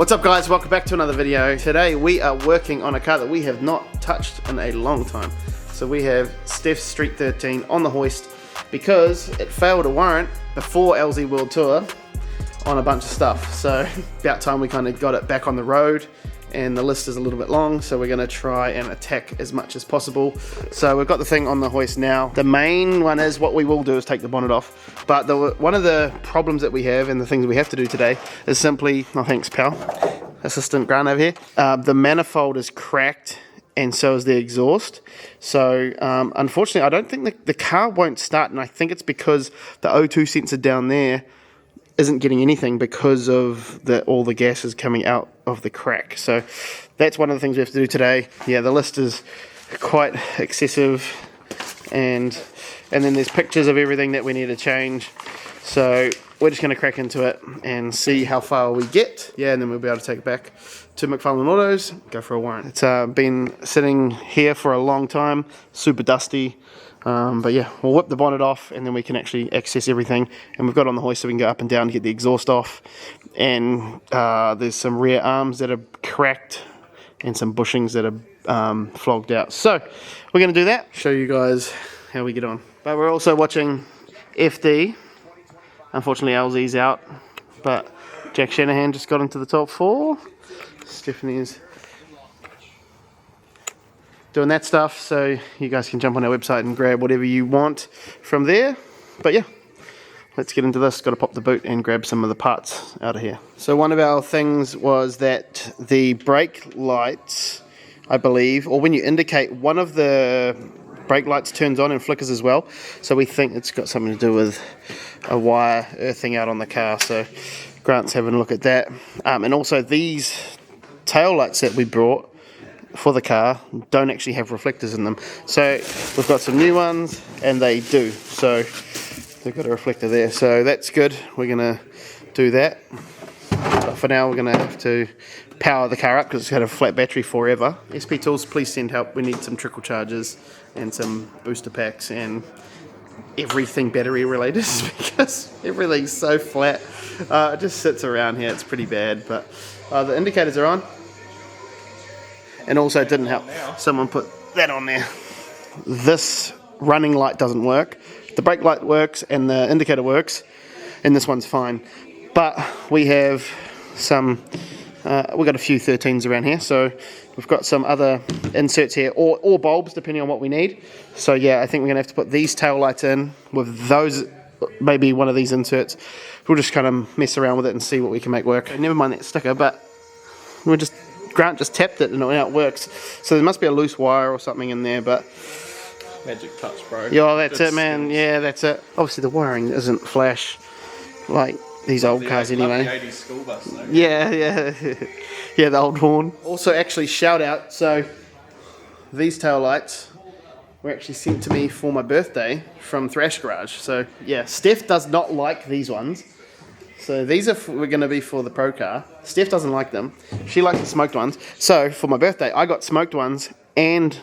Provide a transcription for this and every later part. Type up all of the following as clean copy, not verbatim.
What's up guys, welcome back to another video. Today we are working on a car that we have not touched in a long time. So we have Steph's Street 13 on the hoist because it failed a warrant before LZ World Tour on a bunch of stuff. So about time we kind of got it back on the road, and the list is a little bit long, so we're going to try and attack as much as possible. So we've got the thing on the hoist now. The main one is, what we will do is take the bonnet off, but one of the problems that we have and the things we have to do today is simply, oh thanks pal, assistant Grant over here, the manifold is cracked and so is the exhaust. So unfortunately I don't think the car won't start, and I think it's because the O2 sensor down there isn't getting anything because of all the gases coming out of the crack. So that's one of the things we have to do today. Yeah, the list is quite excessive, and then there's pictures of everything that we need to change. So we're just going to crack into it and see how far we get. Yeah, and then we'll be able to take it back to McFarlane Autos, go for a warrant. It's been sitting here for a long time, super dusty. But yeah, we'll whip the bonnet off and then we can actually access everything, and we've got it on the hoist so we can go up and down to get the exhaust off, and there's some rear arms that are cracked and some bushings that are flogged out. So we're going to do that, show you guys how we get on. But we're also watching FD. Unfortunately LZ's out, but Jack Shanahan just got into the top 4. Stephanie's doing that stuff, so you guys can jump on our website and grab whatever you want from there. But yeah, let's get into this. Got to pop the boot and grab some of the parts out of here. So one of our things was that the brake lights, I believe, or when you indicate, one of the brake lights turns on and flickers as well. So we think it's got something to do with a wire earthing out on the car. So Grant's having a look at that. And also these tail lights that we brought for the car don't actually have reflectors in them. So we've got some new ones and they do. So they've got a reflector there. So that's good. We're going to do that. But for now we're going to have to power the car up because it's had a flat battery forever. SP Tools, please send help. We need some trickle chargers and some booster packs and everything battery related because everything's so flat. It just sits around here. It's pretty bad. But the indicators are on. And also it didn't help, someone put that on there. This running light doesn't work. The brake light works and the indicator works, and this one's fine. But we have some, we've got a few 13s around here, so we've got some other inserts here, or bulbs depending on what we need. So yeah, I think we're going to have to put these tail lights in with those, maybe one of these inserts. We'll just kind of mess around with it and see what we can make work. Never mind that sticker, but Grant just tapped it and now it works. So there must be a loose wire or something in there, but magic touch, bro. Yeah, that's it, man. Yeah, that's it. Obviously the wiring isn't flash like these old cars anyway. The 80s school bus, though. Yeah, yeah, the old horn. Also, actually, shout out. So these tail lights were actually sent to me for my birthday from Thrash Garage. So yeah, Steph does not like these ones. So these we're going to be for the pro car. Steph doesn't like them. She likes the smoked ones. So for my birthday, I got smoked ones and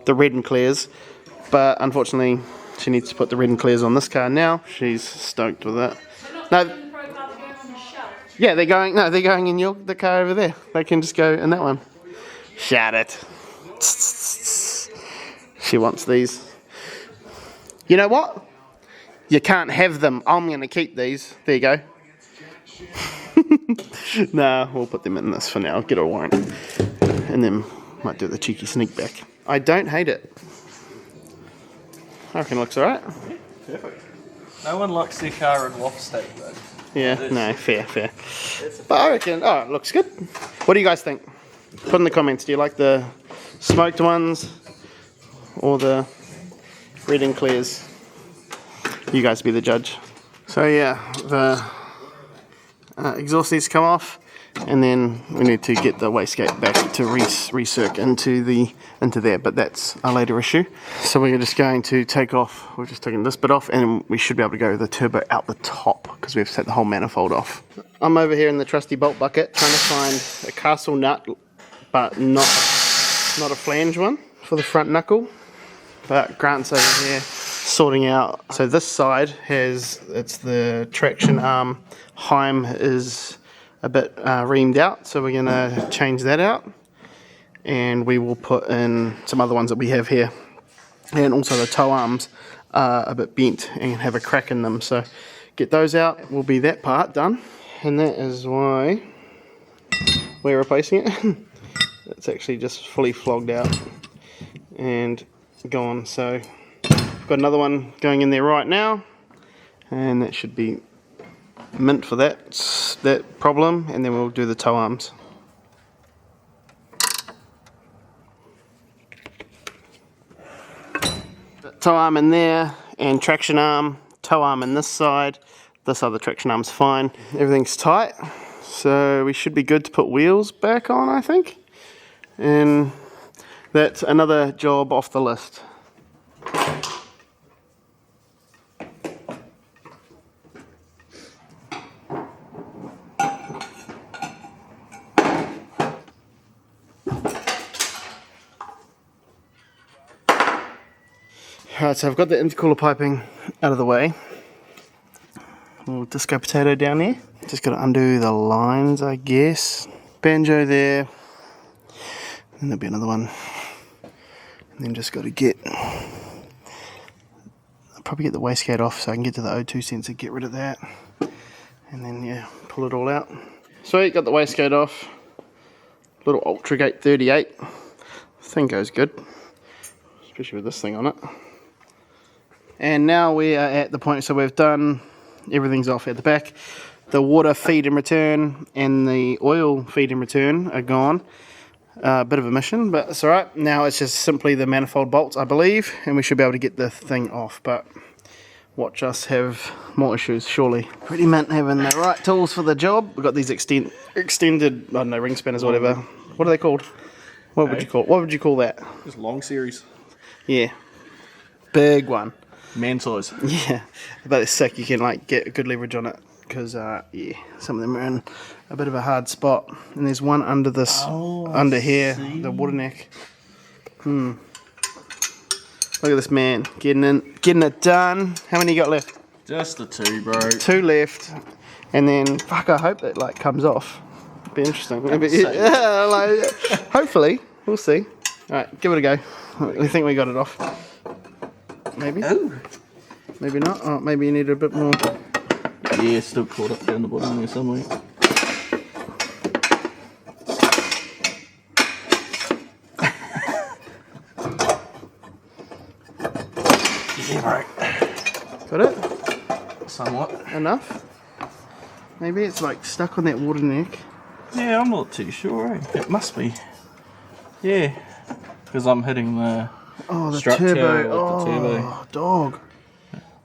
the red and clears. But unfortunately, she needs to put the red and clears on this car now. She's stoked with it. No, the pro car, they're going on the shelf. Yeah, they're going. No, they're going in the car over there. They can just go in that one. Shout it. She wants these. You know what? You can't have them. I'm going to keep these. There you go. Nah, we'll put them in this for now, get a warrant, and then might do the cheeky sneak back. I don't hate it. I reckon it looks alright. Yeah, perfect. No one likes their car in waff state though. Yeah, no, fair. But I reckon, oh, it looks good. What do you guys think? Put in the comments, do you like the smoked ones or the red and clears? You guys be the judge. So yeah, the exhaust needs to come off, and then we need to get the wastegate back to recirc into there, but that's a later issue. So we're just going to take off, we're just taking this bit off, and we should be able to go the turbo out the top because we have to take the whole manifold off. I'm over here in the trusty bolt bucket trying to find a castle nut, but not a flange one for the front knuckle. But Grant's over here sorting out. So this side has, it's the traction arm. Heim is a bit reamed out, so we're going to change that out, and we will put in some other ones that we have here, and also the toe arms are a bit bent and have a crack in them, so get those out, will be that part done, and that is why we're replacing it. It's actually just fully flogged out and gone, so I've got another one going in there right now, and that should be mint for that problem, and then we'll do the toe arms. Toe arm in there, and traction arm, toe arm in this side. This other traction arm's fine. Everything's tight, so we should be good to put wheels back on, I think. And that's another job off the list. Alright, so I've got the intercooler piping out of the way. Little disco potato down there. Just got to undo the lines, I guess. Banjo there. And there'll be another one. And then just got to get... I'll probably get the wastegate off so I can get to the O2 sensor, get rid of that. And then, yeah, pull it all out. Sweet, got the wastegate off. Little Ultragate 38. Thing goes good. Especially with this thing on it. And now we are at the point, so we've done, everything's off at the back. The water feed and return and the oil feed and return are gone. A bit of a mission, but it's alright. Now it's just simply the manifold bolts, I believe, and we should be able to get the thing off, but watch us have more issues, surely. Pretty mint having the right tools for the job. We've got these extended, I don't know, ring spanners or whatever. What are they called? What would you call that? Just long series. Yeah. Big one. Man size. Yeah, but it's sick. You can like get a good leverage on it because yeah, some of them are in a bit of a hard spot. And there's one under this, under here, the water neck. Look at this man getting it done. How many you got left? Just the 2, bro. 2 left, and then fuck, I hope it like comes off. It'd be interesting. Yeah, like hopefully we'll see. All right, give it a go. We think we got it off. Maybe. Oh. Maybe not. Oh, maybe you need a bit more. Yeah, still caught up down the bottom there somewhere. Yeah, bro. Got it? Somewhat. Enough? Maybe it's like stuck on that water neck. Yeah, I'm not too sure. It must be. Yeah. Because I'm hitting the... Oh, the structure turbo. with the turbo. Dog.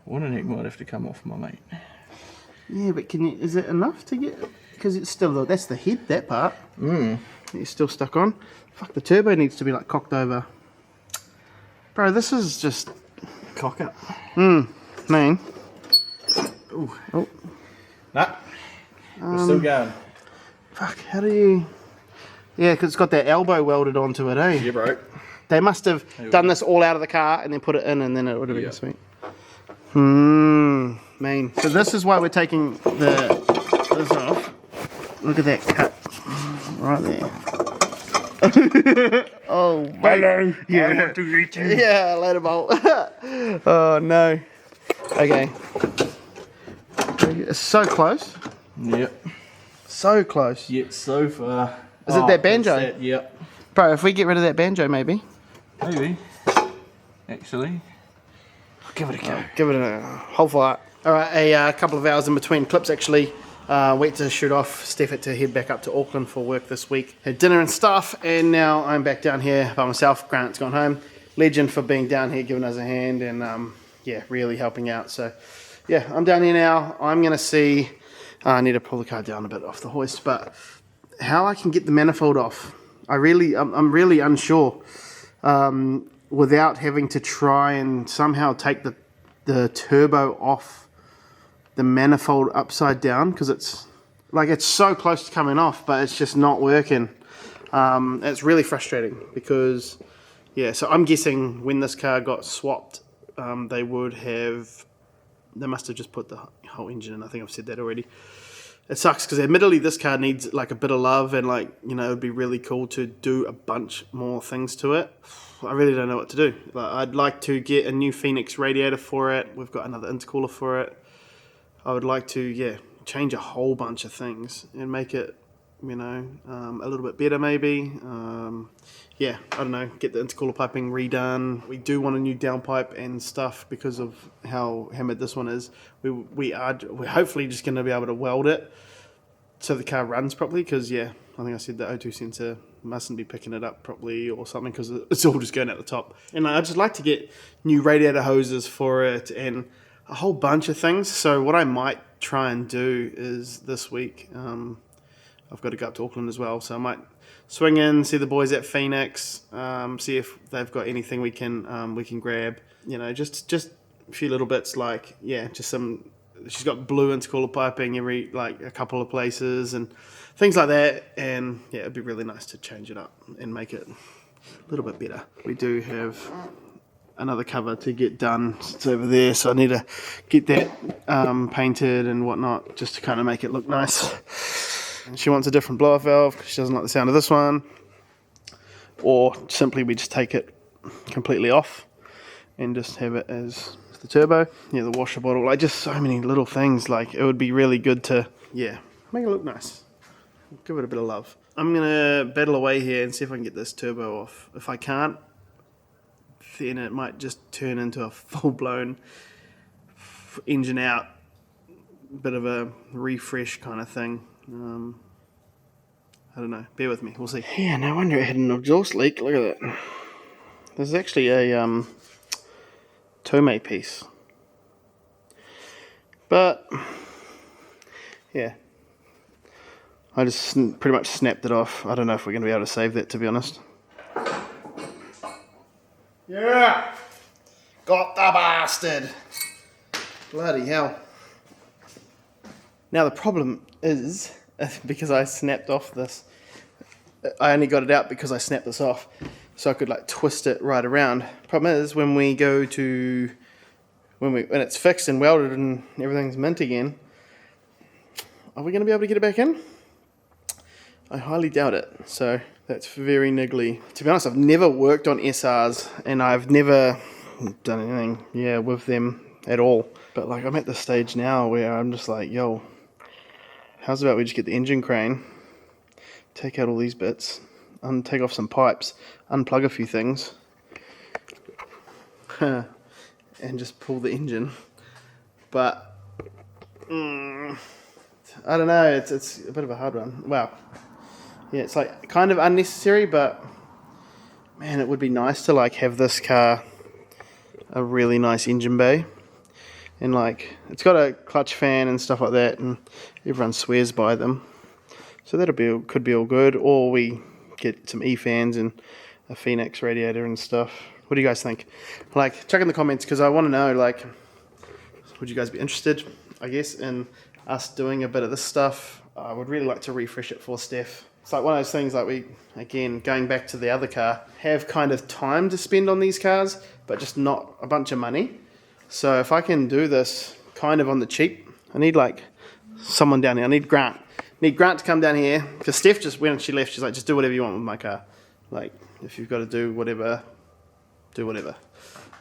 Water neck might have to come off, my mate. Yeah, but is it enough to get... Because it's still... That's the head, that part. It's still stuck on. Fuck, the turbo needs to be like cocked over. Bro, this is just... Cock up. Man. Ooh. Oh. Nah. We're still going. Fuck, how do you... Yeah, because it's got that elbow welded onto it, eh? Yeah, bro. They must have done this all out of the car and then put it in, and then it would have been sweet. Man. So this is why we're taking this off. Look at that cut right there. Oh, hello. Yeah. I want to eat you. Yeah, later, bolt. Oh no. Okay. It's so close. Yep. So close. Yet so far. Is it that banjo? Yep. Bro, if we get rid of that banjo, maybe. Maybe. Actually. Give it a go. Give it a whole fire. Alright, a couple of hours in between clips actually. Went to shoot off, Steph had to head back up to Auckland for work this week. Had dinner and stuff, and now I'm back down here by myself. Grant's gone home. Legend for being down here, giving us a hand, and yeah, really helping out. So yeah, I'm down here now. I'm going to see, I need to pull the car down a bit off the hoist, but how I can get the manifold off. I'm really unsure. Without having to try and somehow take the turbo off the manifold upside down, because it's so close to coming off, but it's just not working. It's really frustrating because, yeah, so I'm guessing when this car got swapped, they must have just put the whole engine in. I think I've said that already. it sucks because admittedly this car needs like a bit of love, and like, you know, it'd be really cool to do a bunch more things to it. I really don't know what to do. Like, I'd like to get a new Phoenix radiator for it. We've got another intercooler for it. I would like to, change a whole bunch of things and make it, you know, a little bit better maybe. I don't know, get the intercooler piping redone. We do want a new downpipe and stuff because of how hammered this one is. We're hopefully just going to be able to weld it so the car runs properly, because I think I said the O2 sensor mustn't be picking it up properly or something, because it's all just going out the top. And I'd just like to get new radiator hoses for it and a whole bunch of things. So what I might try and do is this week, I've got to go up to Auckland as well, so I might swing in, see the boys at Phoenix, see if they've got anything we can grab. You know, just a few little bits, like just some. She's got blue intercooler piping a couple of places and things like that. And it'd be really nice to change it up and make it a little bit better. We do have another cover to get done. It's over there, so I need to get that painted and whatnot, just to kind of make it look nice. And she wants a different blow-off valve because she doesn't like the sound of this one, or simply we just take it completely off and just have it as the turbo. The washer bottle, like just so many little things. Like, it would be really good to make it look nice, give it a bit of love. I'm gonna battle away here and see if I can get this turbo off. If I can't, then it might just turn into a full-blown engine out, bit of a refresh kind of thing. I don't know, bear with me, we'll see. Yeah, no wonder it had an exhaust leak. Look at that. There's actually a Tome piece, but I just pretty much snapped it off. I don't know if we're going to be able to save that, to be honest. Yeah, got the bastard. Bloody hell. Now the problem is, because I snapped off this, I only got it out because I snapped this off, so I could like twist it right around. Problem is, when it's fixed and welded and everything's mint again, are we going to be able to get it back in? I highly doubt it. So that's very niggly. To be honest, I've never worked on SRs and I've never done anything with them at all. But like, I'm at the stage now where I'm just like, yo, how's about we just get the engine crane, take out all these bits, take off some pipes, unplug a few things, and just pull the engine. But I don't know, it's a bit of a hard one. Wow. Yeah, it's like kind of unnecessary, but man, it would be nice to like have this car a really nice engine bay. And like, it's got a clutch fan and stuff like that, and everyone swears by them. So could be all good. Or we get some E-fans and a Phoenix radiator and stuff. What do you guys think? Like, check in the comments, because I want to know, like, would you guys be interested, I guess, in us doing a bit of this stuff? I would really like to refresh it for Steph. It's like one of those things, like, we, again, going back to the other car, have kind of time to spend on these cars, but just not a bunch of money. So if I can do this kind of on the cheap, I need like someone down here. I need Grant. To come down here, because Steph just, when she left, she's like, just do whatever you want with my car. Like, if you've got to do whatever, do whatever.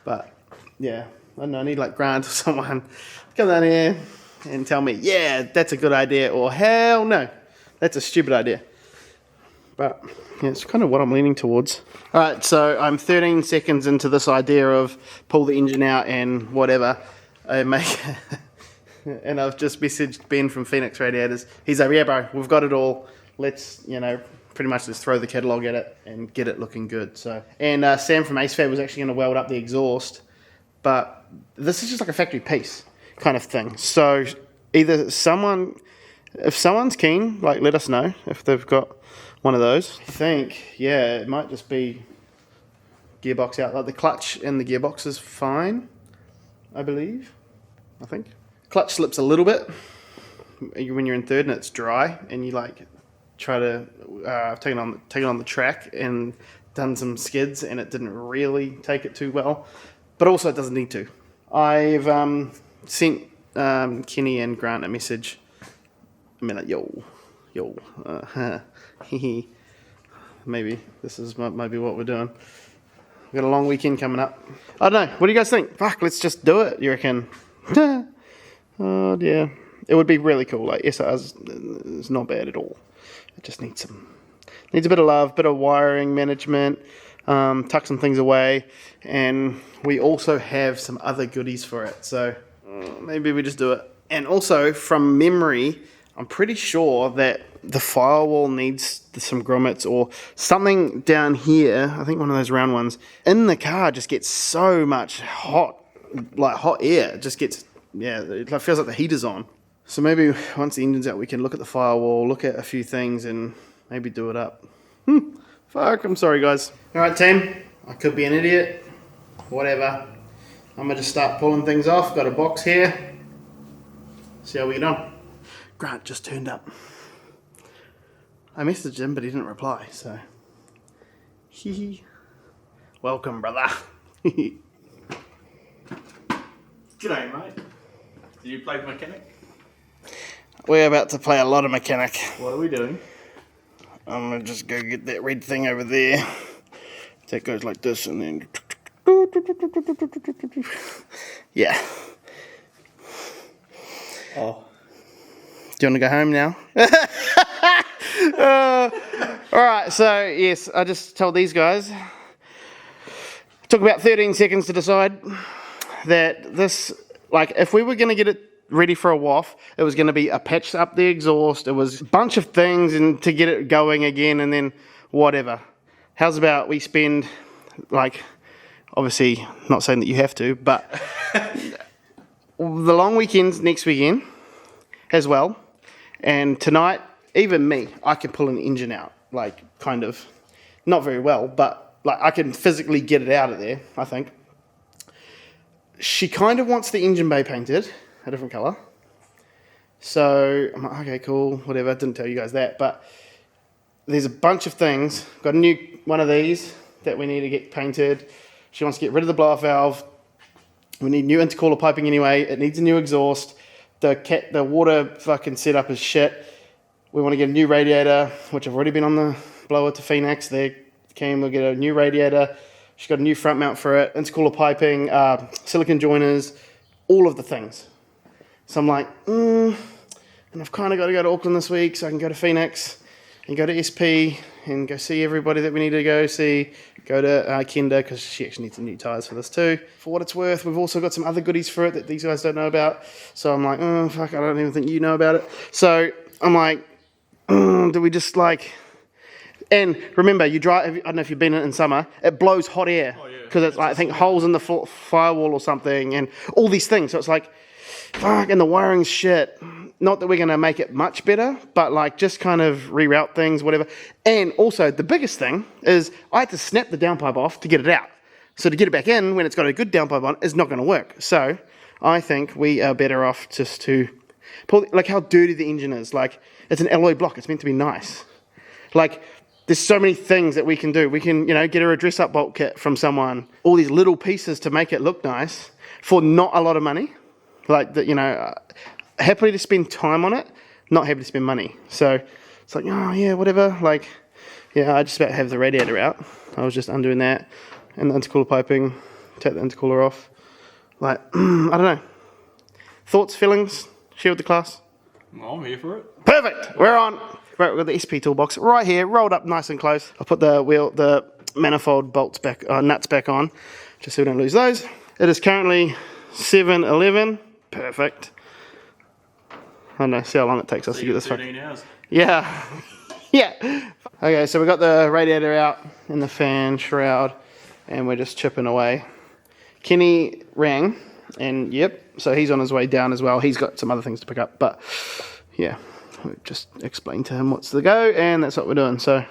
But yeah, I don't know, I need like Grant or someone to come down here and tell me, yeah, that's a good idea, or hell no, that's a stupid idea. But yeah, it's kind of what I'm leaning towards. Alright, so I'm 13 seconds into this idea of pull the engine out and whatever. And I've just messaged Ben from Phoenix Radiators. He's like, yeah bro, we've got it all. Let's, pretty much just throw the catalogue at it and get it looking good. So, and Sam from AceFab was actually going to weld up the exhaust. But this is just like a factory piece kind of thing. So either if someone's keen, like let us know if they've got one of those. I think, it might just be gearbox out. Like the clutch and the gearbox is fine, I think. Clutch slips a little bit when you're in third and it's dry, and you like try to take it on the track and done some skids, and it didn't really take it too well. But also it doesn't need to. I've sent Kenny and Grant a message I mean, like, yo, maybe this is maybe what we're doing. We've got a long weekend coming up. I don't know. What do you guys think? Fuck, let's just do it. You reckon? Oh dear. It would be really cool. Like SR's is not bad at all. It just needs a bit of love, bit of wiring management, tuck some things away, and we also have some other goodies for it. So maybe we just do it. And also, from memory, I'm pretty sure that the firewall needs some grommets or something down here. I think one of those round ones in the car just gets so much hot air. It just gets, it feels like the heater's on. So maybe once the engine's out, we can look at the firewall, look at a few things, and maybe do it up. Fuck, I'm sorry, guys. All right, team. I could be an idiot. Whatever. I'm gonna just start pulling things off. Got a box here. See how we get on. Grant just turned up. I messaged him, but he didn't reply, so. Welcome, brother. G'day, mate. Did you play mechanic? We're about to play a lot of mechanic. What are we doing? I'm gonna just go get that red thing over there. That goes like this, and then. Yeah. Oh. Do you want to go home now? Alright, so yes, I just told these guys. It took about 13 seconds to decide that this, like, if we were going to get it ready for a WAF, it was going to be a patch up the exhaust, it was a bunch of things and to get it going again, and then whatever. How's about we spend, like, obviously not saying that you have to, but the long weekends next weekend as well, and tonight, even me, I can pull an engine out, like, kind of, not very well, but like I can physically get it out of there, I think. She kind of wants the engine bay painted a different colour. So I'm like, okay, cool, whatever. Didn't tell you guys that, but there's a bunch of things. Got a new one of these that we need to get painted. She wants to get rid of the blow-off valve. We need new intercooler piping anyway. It needs a new exhaust. The water fucking setup is shit. We want to get a new radiator, which I've already been on the blower to Phoenix. They came, we'll get a new radiator. She's got a new front mount for it, intercooler piping, silicon joiners, all of the things. So I'm like, and I've kind of got to go to Auckland this week so I can go to Phoenix and go to SP and go see everybody that we need to go see. Go to Kenda because she actually needs some new tyres for this too. For what it's worth, we've also got some other goodies for it that these guys don't know about. So I'm like, fuck, I don't even think you know about it. So I'm like, do we just like... And remember, you drive, I don't know if you've been in summer, it blows hot air. Because it's like, I think, holes in the firewall or something and all these things. So it's like, fuck, and the wiring's shit. Not that we're going to make it much better, but like just kind of reroute things, whatever. And also, the biggest thing is I had to snap the downpipe off to get it out. So to get it back in when it's got a good downpipe on is not going to work. So I think we are better off just to pull, like how dirty the engine is. Like, it's an alloy block. It's meant to be nice. Like, there's so many things that we can do. We can, get her a dress-up bolt kit from someone. All these little pieces to make it look nice for not a lot of money. Like, happy to spend time on it, not happy to spend money. So it's like, oh, yeah, whatever. Like, yeah, I just about have the radiator out. I was just undoing that. And the intercooler piping, take the intercooler off. Like, I don't know. Thoughts, feelings? Share with the class? I'm here for it. Perfect. We're on. Right, we've got the SP toolbox right here, rolled up nice and close. I'll put the manifold bolts back, nuts back on, just so we don't lose those. It is currently 7:11. Perfect. I don't know, see how long it takes us to get this. 13 hours. Yeah. Yeah. Okay, so we got the radiator out and the fan shroud, and we're just chipping away. Kenny rang, and yep, so he's on his way down as well. He's got some other things to pick up, but yeah. We just explained to him what's the go, and that's what we're doing. So,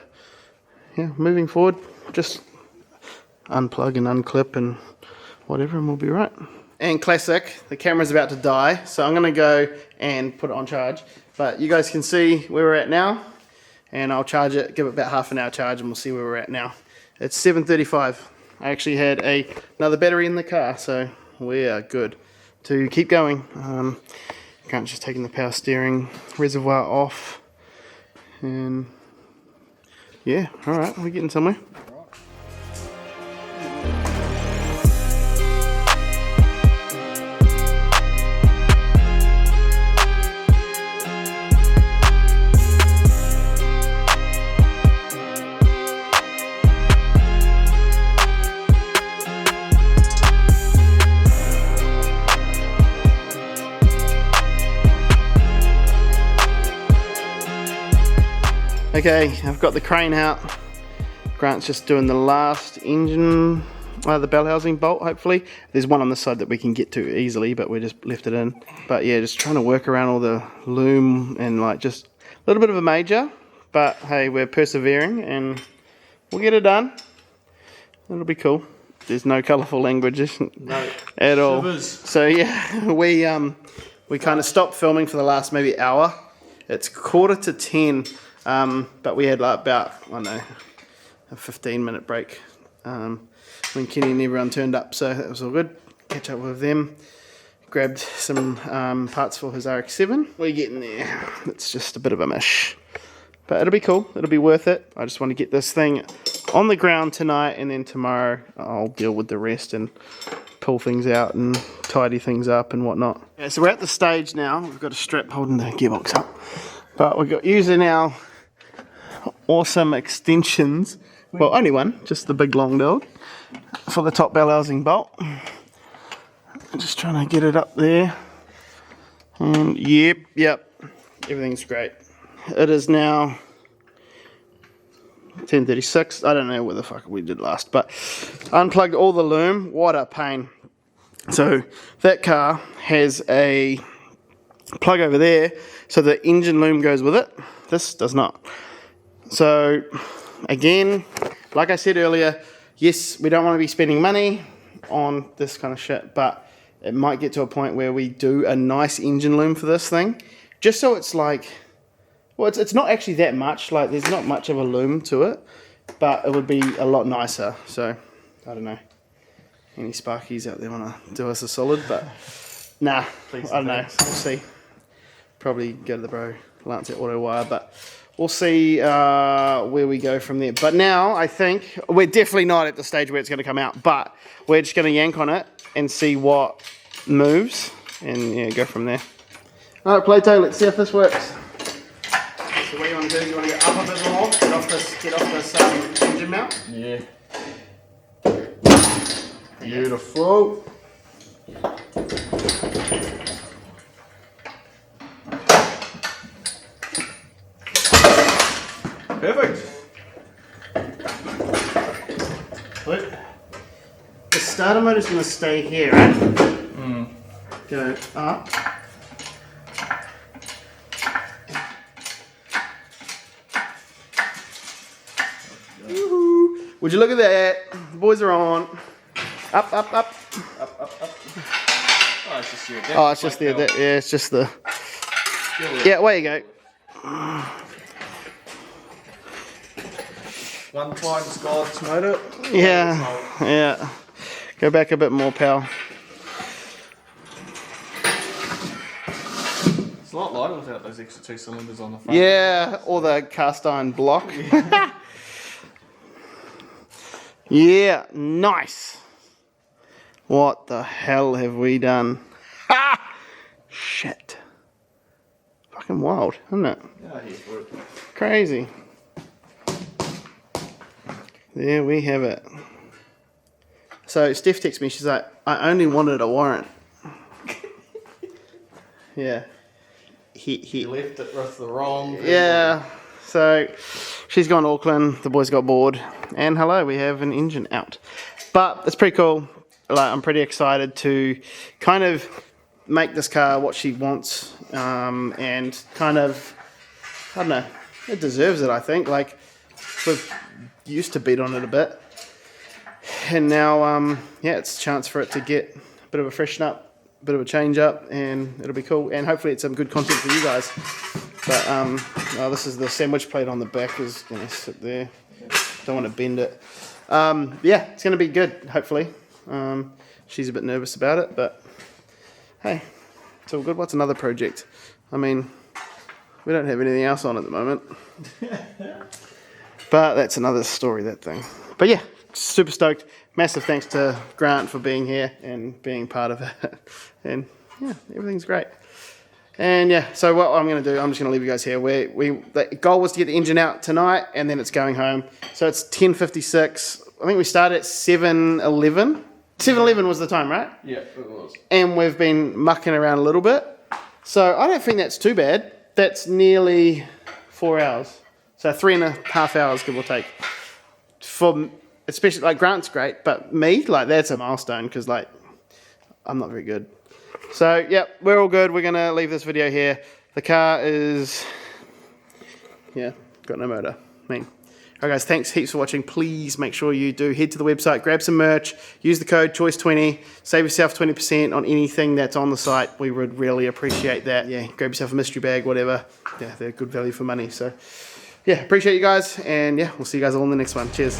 yeah, moving forward, just unplug and unclip and whatever, and we'll be right. And classic, the camera's about to die, so I'm going to go and put it on charge. But you guys can see where we're at now, and I'll charge it, give it about half an hour charge, and we'll see where we're at now. It's 7:35. I actually had another battery in the car, so we are good to keep going. Grant's just taking the power steering reservoir off. And yeah, alright, we're getting somewhere. Okay, I've got the crane out. Grant's just doing the last engine, the bell housing bolt, hopefully. There's one on this side that we can get to easily, but we just left it in. But yeah, just trying to work around all the loom and like just a little bit of a major. But hey, we're persevering and we'll get it done. It'll be cool. There's no colourful language at all. Shivers. So yeah, we kind of stopped filming for the last maybe hour. It's 9:45. But we had like about, I don't know, a 15-minute break when Kenny and everyone turned up, so that was all good. Catch up with them. Grabbed some parts for his RX-7. We're getting there. It's just a bit of a mish. But it'll be cool. It'll be worth it. I just want to get this thing on the ground tonight, and then tomorrow I'll deal with the rest and pull things out and tidy things up and whatnot. Yeah, so we're at the stage now. We've got a strap holding the gearbox up. But we've got using our awesome extensions. Well, only one, just the big long dog for the top bell housing bolt. I'm just trying to get it up there. And yep, everything's great. It is now 10:36. I don't know what the fuck we did last, but unplugged all the loom. What a pain. So that car has a plug over there, so the engine loom goes with it. This does not. So again, like I said earlier, yes, we don't want to be spending money on this kind of shit, but it might get to a point where we do a nice engine loom for this thing, just so it's like, well, it's not actually that much, like there's not much of a loom to it, but it would be a lot nicer. So I don't know, any Sparkies out there want to do us a solid, but nah, I don't know, we'll see. Probably go to the bro Lance at Auto Wire, but we'll see where we go from there. But now I think we're definitely not at the stage where it's going to come out, but we're just going to yank on it and see what moves and yeah, go from there. All right, Plato, let's see if this works. So what you want to do is you want to go up a bit more, get off this engine mount. Yeah. Beautiful. Perfect. Look, the starter motor is going to stay here, right? Go up. Woohoo. Would you look at that? The boys are on. Up. Up. Oh, it's just the adapt. Oh, it's just the adapt. Yeah, it's just the. Yeah, away you go. One times God's motor. Yeah. Go back a bit more, pal. It's a lot lighter without those extra 2 cylinders on the front. Yeah, or the cast iron block. Yeah, nice. What the hell have we done? Ha! Shit. Fucking wild, isn't it? Yeah, he's good. Crazy. There we have it. So Steph texted me, she's like, I only wanted a warrant. Yeah. He left it with the wrong people. Yeah. So she's gone to Auckland, the boys got bored, and hello, we have an engine out. But it's pretty cool. Like, I'm pretty excited to kind of make this car what she wants, and kind of, I don't know, it deserves it, I think. Like, we've used to beat on it a bit, and now, yeah, it's a chance for it to get a bit of a freshen up, a bit of a change up, and it'll be cool, and hopefully it's some good content for you guys. But this is the sandwich plate on the back is going to sit there. Don't want to bend it. Yeah, it's going to be good, hopefully. She's a bit nervous about it, but hey, it's all good. What's another project? I mean, we don't have anything else on at the moment. But that's another story, that thing. But yeah, super stoked. Massive thanks to Grant for being here and being part of it. And yeah, everything's great. And yeah, so what I'm going to do, I'm just going to leave you guys here. The goal was to get the engine out tonight, and then it's going home. So it's 10:56. I think we started at 7:11. 7:11 was the time, right? Yeah, it was. And we've been mucking around a little bit. So I don't think that's too bad. That's nearly 4 hours. So 3.5 hours, give or take. Especially, like, Grant's great, but me, like, that's a milestone, because, like, I'm not very good. So, yep, we're all good. We're going to leave this video here. The car is, yeah, got no motor. Alright guys, thanks heaps for watching. Please make sure you do head to the website, grab some merch, use the code CHOICE20, save yourself 20% on anything that's on the site. We would really appreciate that. Yeah, grab yourself a mystery bag, whatever. Yeah, they're good value for money. So, yeah, appreciate you guys, and yeah, we'll see you guys all in the next one. Cheers.